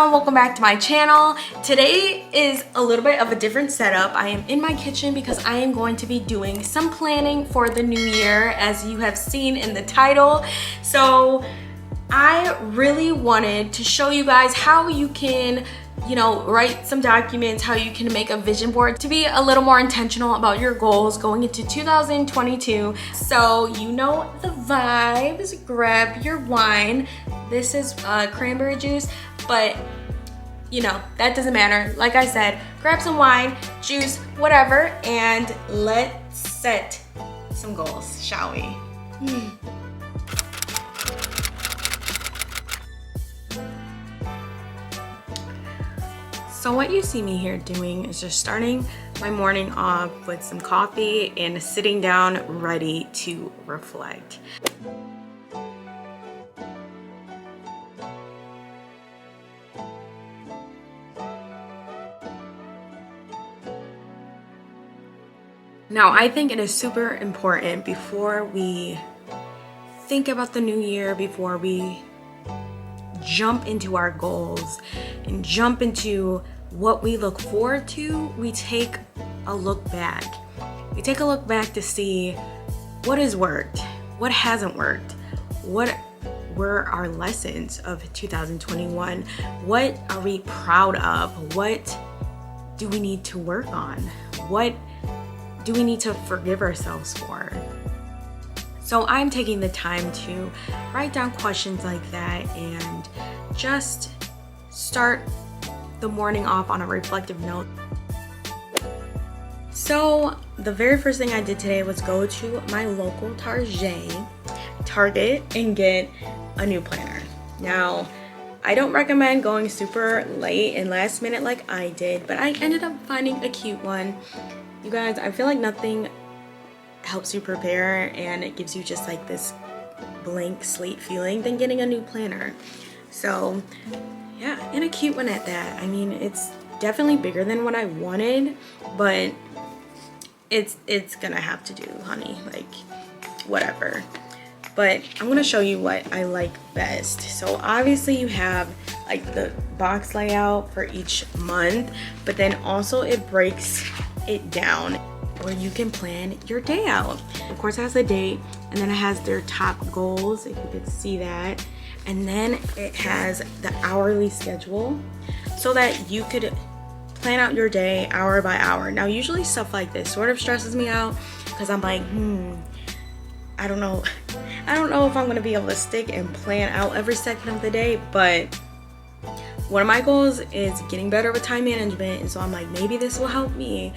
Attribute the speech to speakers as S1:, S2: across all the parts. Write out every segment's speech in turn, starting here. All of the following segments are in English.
S1: everyone, welcome back to my channel. Today is a little bit of a different setup. I am in my kitchen because I am going to be doing some planning for the new year, as you have seen in the title. So I really wanted to show you guys how you can, write some documents, how you can make a vision board to be a little more intentional about your goals going into 2022. So you know the vibes, grab your wine. This is cranberry juice, but that doesn't matter. Like I said, grab some wine, juice, whatever, and let's set some goals, shall we? So what you see me here doing is just starting my morning off with some coffee and sitting down ready to reflect. Now, I think it is super important before we think about the new year, before we jump into our goals and jump into what we look forward to, we take a look back. We take a look back to see what has worked, what hasn't worked, what were our lessons of 2021, what are we proud of, what do we need to work on, what do we need to forgive ourselves for? So I'm taking the time to write down questions like that and just start the morning off on a reflective note. So the very first thing I did today was go to my local Target and get a new planner. Now, I don't recommend going super late and last minute like I did, but I ended up finding a cute one. You guys, I feel like nothing helps you prepare and it gives you just like this blank slate feeling than getting a new planner. So yeah, and a cute one at that. I mean, it's definitely bigger than what I wanted, but it's gonna have to do, honey, like whatever. But I'm gonna show you what I like best. So obviously you have like the box layout for each month, but then also it breaks it down where you can plan your day out. Of course, it has the date, and then it has their top goals, if you could see that. And then it has the hourly schedule so that you could plan out your day hour by hour. Now, usually stuff like this sort of stresses me out because I'm like, I don't know if I'm gonna be able to stick and plan out every second of the day, but one of my goals is getting better with time management, and so I'm like, maybe this will help me.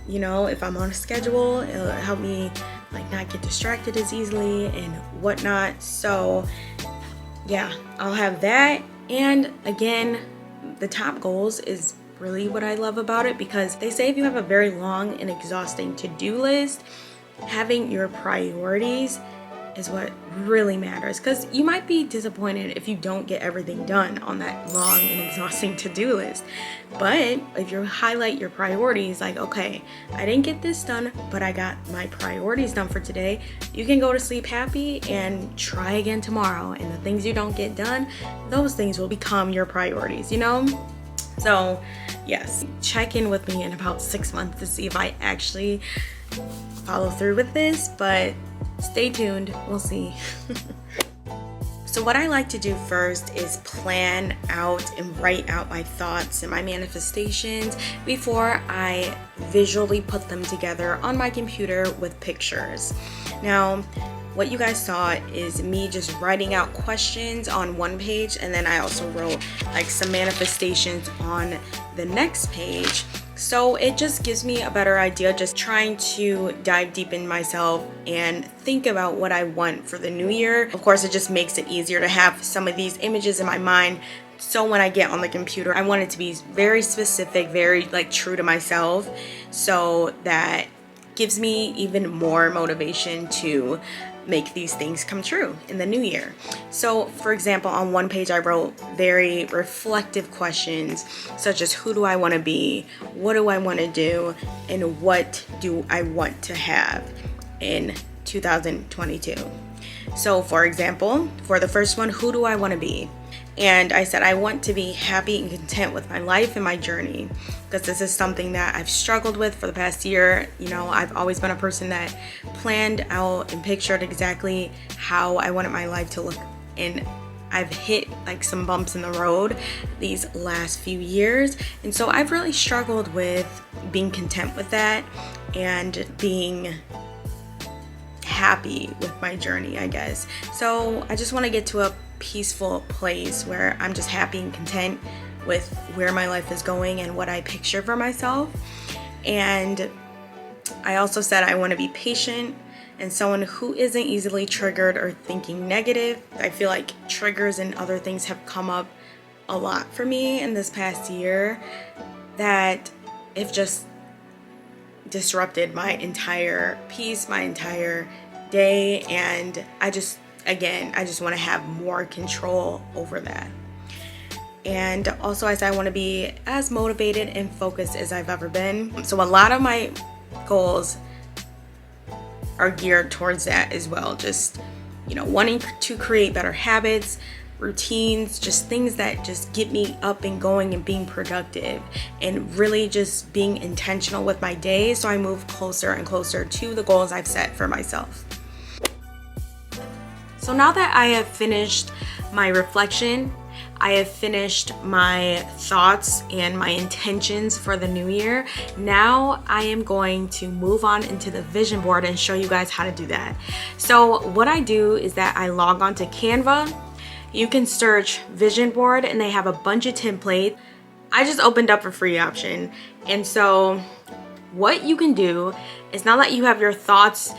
S1: If I'm on a schedule, it'll help me like not get distracted as easily and whatnot. So yeah, I'll have that. And again, the top goals is really what I love about it, because they say if you have a very long and exhausting to-do list, having your priorities is what really matters, because you might be disappointed if you don't get everything done on that long and exhausting to-do list. But if you highlight your priorities, like, okay, I didn't get this done, but I got my priorities done for today, you can go to sleep happy and try again tomorrow. And the things you don't get done, those things will become your priorities, So yes, check in with me in about 6 months to see if I actually follow through with this, but stay tuned, we'll see. So what I like to do first is plan out and write out my thoughts and my manifestations before I visually put them together on my computer with pictures. Now, what you guys saw is me just writing out questions on one page, and then I also wrote like some manifestations on the next page. So it just gives me a better idea, just trying to dive deep in myself and think about what I want for the new year. Of course, it just makes it easier to have some of these images in my mind. So when I get on the computer, I want it to be very specific, very like true to myself. So that gives me even more motivation to make these things come true in the new year. So for example, on one page I wrote very reflective questions such as, who do I want to be, what do I want to do, and what do I want to have in 2022. So for example, for the first one, who do I want to be? And I said I want to be happy and content with my life and my journey, because this is something that I've struggled with for the past year. You know, I've always been a person that planned out and pictured exactly how I wanted my life to look, and I've hit like some bumps in the road these last few years, and so I've really struggled with being content with that and being happy with my journey, I guess. So I just want to get to a peaceful place where I'm just happy and content with where my life is going and what I picture for myself. And I also said I want to be patient and someone who isn't easily triggered or thinking negative. I feel like triggers and other things have come up a lot for me in this past year that have just disrupted my entire peace, my entire day, and I just want to have more control over that. And also, I said I want to be as motivated and focused as I've ever been. So a lot of my goals are geared towards that as well. Just, you know, wanting to create better habits, routines, just things that just get me up and going and being productive, and really just being intentional with my day so I move closer and closer to the goals I've set for myself. So now that I have finished my reflection, I have finished my thoughts and my intentions for the new year, now I am going to move on into the vision board and show you guys how to do that. So what I do is that I log on to Canva. You can search vision board and they have a bunch of templates. I just opened up a free option. And so what you can do is, now that you have your thoughts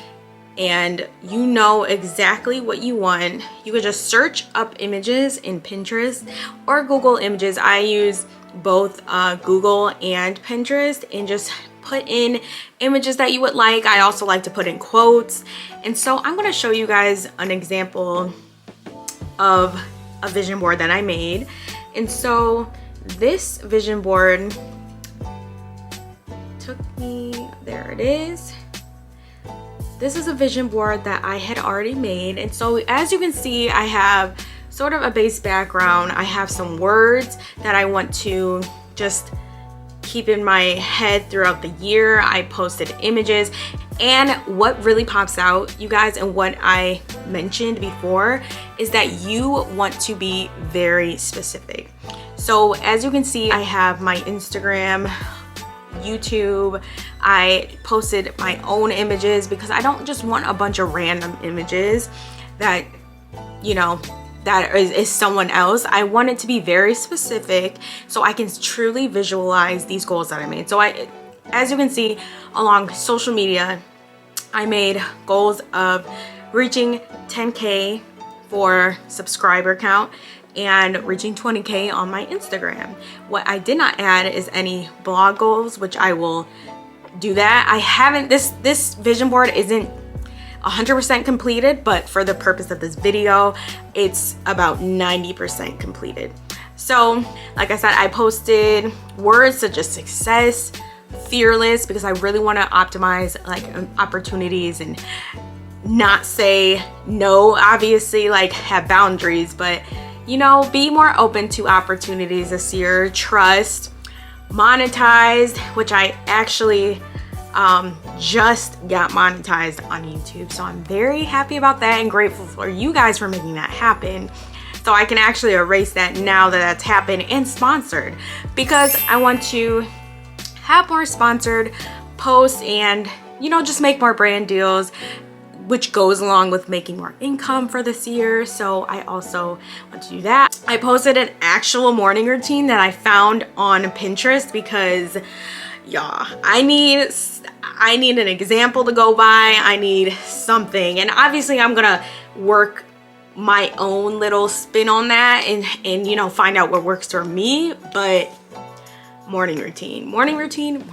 S1: and you know exactly what you want, you could just search up images in Pinterest or Google Images. I use both Google and Pinterest, and just put in images that you would like. I also like to put in quotes. And so I'm going to show you guys an example of a vision board that I made. And so this vision board took me, there it is. This is a vision board that I had already made. And so as you can see, I have sort of a base background. I have some words that I want to just keep in my head throughout the year. I posted images, and what really pops out, you guys, and what I mentioned before, is that you want to be very specific. So as you can see, I have my Instagram, YouTube. I posted my own images because I don't just want a bunch of random images that, you know, that is someone else. I want it to be very specific so I can truly visualize these goals that I made. So as you can see, along social media, I made goals of reaching 10K for subscriber count and reaching 20K on my Instagram. What I did not add is any blog goals, which I will do that. I haven't, this vision board isn't 100% completed, but for the purpose of this video, it's about 90% completed. So like I said, I posted words such as success, fearless, because I really want to optimize like opportunities and not say no, obviously, like have boundaries, but you know, be more open to opportunities this year. Trust, monetized, which I actually just got monetized on YouTube. So I'm very happy about that and grateful for you guys for making that happen. So I can actually erase that now that that's happened, and sponsored, because I want to have more sponsored posts and, you know, just make more brand deals, which goes along with making more income for this year. So I also want to do that. I posted an actual morning routine that I found on Pinterest because, yeah, I need an example to go by. I need something, and obviously I'm gonna work my own little spin on that and you know, find out what works for me. But morning routine.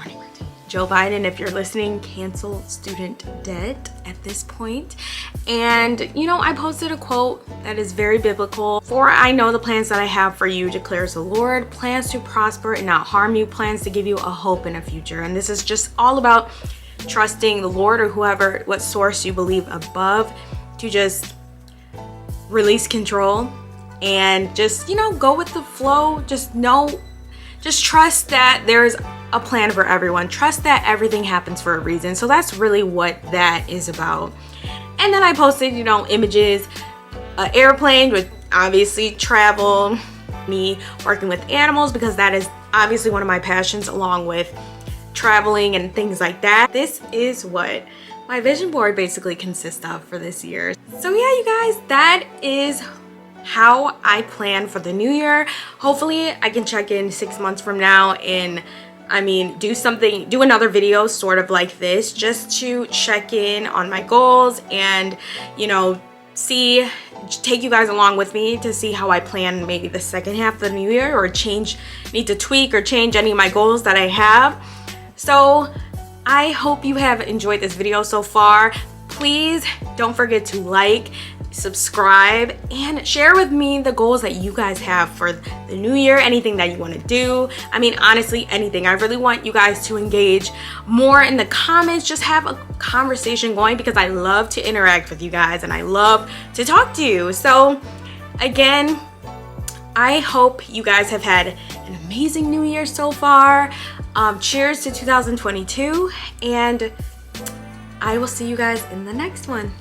S1: Joe Biden, if you're listening, cancel student debt at this point. And you know, I posted a quote that is very biblical. For I know the plans that I have for you, declares the Lord, plans to prosper and not harm you, plans to give you a hope and a future. And this is just all about trusting the Lord, or whoever, what source you believe above, to just release control and just, you know, go with the flow. Just trust that there's a plan for everyone. Trust that everything happens for a reason. So that's really what that is about. And then I posted, you know, images, airplane with obviously travel, me working with animals, because that is obviously one of my passions, along with traveling and things like that. This is what my vision board basically consists of for this year. So yeah, you guys, that is how I plan for the new year. Hopefully I can check in 6 months from now and do another video sort of like this, just to check in on my goals and, you know, take you guys along with me to see how I plan maybe the second half of the new year, or need to tweak or change any of my goals that I have. So I hope you have enjoyed this video so far. Please don't forget to like, subscribe, and share with me the goals that you guys have for the new year, anything that you want to do. I mean, honestly, anything. I really want you guys to engage more in the comments, just have a conversation going, because I love to interact with you guys and I love to talk to you. So again, I hope you guys have had an amazing new year so far. Cheers to 2022, and I will see you guys in the next one.